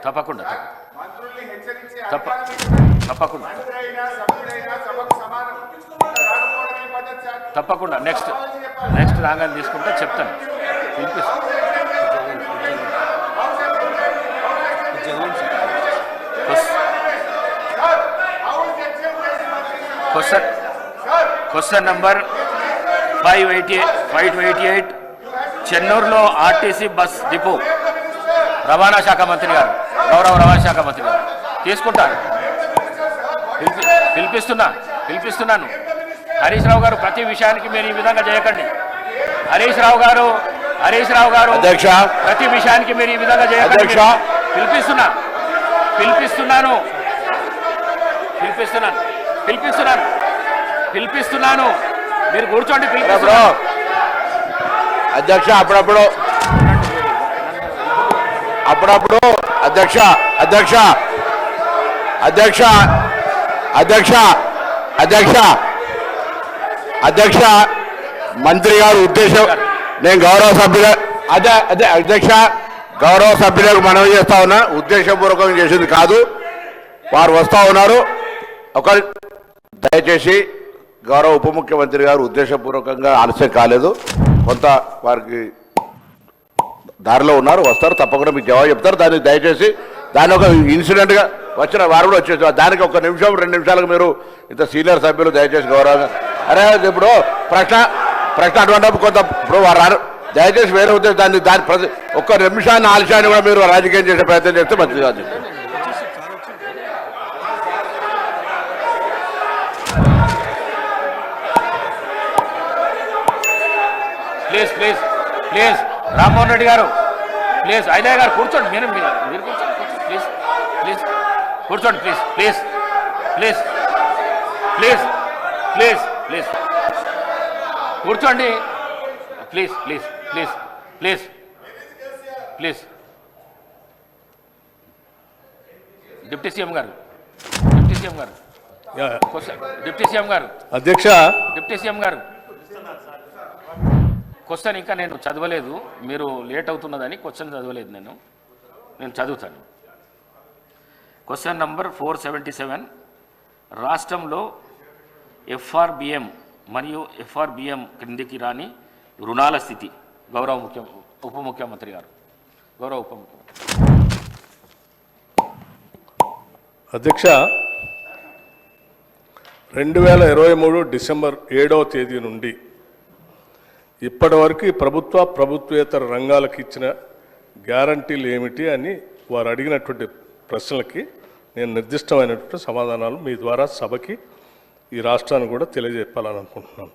తప్పకుండా తప్పకుండా నెక్స్ట్ రాగానే తీసుకుంటే చెప్తాను. క్వశ్చన్ నంబర్ 588 చెన్నూరులో ఆర్టీసీ బస్ డిపో రవాణా శాఖ మంత్రి గారు, గౌరవ రవాణా శాఖ మంత్రి గారు తీసుకుంటారు. పిలిపిస్తున్నాను. హరీష్ రావు గారు ప్రతి విషయానికి మీరు ఈ విధంగా చేయకండి. హరీష్ రావు గారు అధ్యక్ష, ప్రతి విషయానికి మీరు ఈ విధంగా చేయకండి. పిలిపిస్తున్నాను. మీరు కూర్చోండి. అధ్యక్ష అప్పుడప్పుడు అధ్యక్ష మంత్రి గారు ఉద్దేశం నేను గౌరవ సభ్యులకు మనవి చేస్తా ఉన్నా. ఉద్దేశపూర్వకంగా చేసింది కాదు. వారు వస్తూ ఉన్నారు. దయచేసి గౌరవ ఉప ముఖ్యమంత్రి గారు ఉద్దేశపూర్వకంగా ఆలస్యం కాలేదు. కొంత వారికి దారిలో ఉన్నారు, వస్తారు, తప్పకుండా మీకు జవాబు చెప్తారు. దాన్ని దయచేసి దాని ఒక ఇన్సిడెంట్గా వచ్చిన వారు కూడా వచ్చేసి దానికి 1 నిమిషం 2 నిమిషాలకు మీరు ఇంత సీనియర్ సభ్యులు దయచేసి గౌరవంగా ఇప్పుడు ప్రశ్న అటువంటి కొంత ఇప్పుడు వారు దయచేసి వేరే ఉద్దేశం దాన్ని 1 నిమిషాన్ని ఆలస్యాన్ని కూడా మీరు రాజకీయం చేసే ప్రయత్నం చేస్తే మంచిది కాదు. ప్లీజ్ రామ్మోహన్ రెడ్డి గారు, ప్లీజ్ ఐలయ్య గారు కూర్చోండి. మీరు కూర్చోండి. ప్లీజ్ కూర్చోండి. ప్లీజ్ డిప్యూటీ సీఎం గారు అధ్యక్ష, డిప్యూటీ సీఎం గారు క్వశ్చన్ ఇంకా నేను చదవలేదు. మీరు లేట్ అవుతున్నదని క్వశ్చన్ చదవలేదు. నేను చదువుతాను. క్వశ్చన్ నంబర్ 477 రాష్ట్రంలో ఎఫ్ఆర్బిఎం మరియు ఎఫ్ఆర్బిఎం క్రిందికి రాని రుణాల స్థితి. గౌరవ ఉప ముఖ్యమంత్రి గారు. అధ్యక్ష, 2023 డిసెంబర్ 7వ తేదీ నుండి ఇప్పటి వరకు ప్రభుత్వేతర రంగాలకు ఇచ్చిన గ్యారంటీలు ఏమిటి అని వారు అడిగినటువంటి ప్రశ్నలకి నేను నిర్దిష్టమైనటువంటి సమాధానాలు మీ ద్వారా సభకి ఈ రాష్ట్రాన్ని కూడా తెలియజెప్పాలని అనుకుంటున్నాను.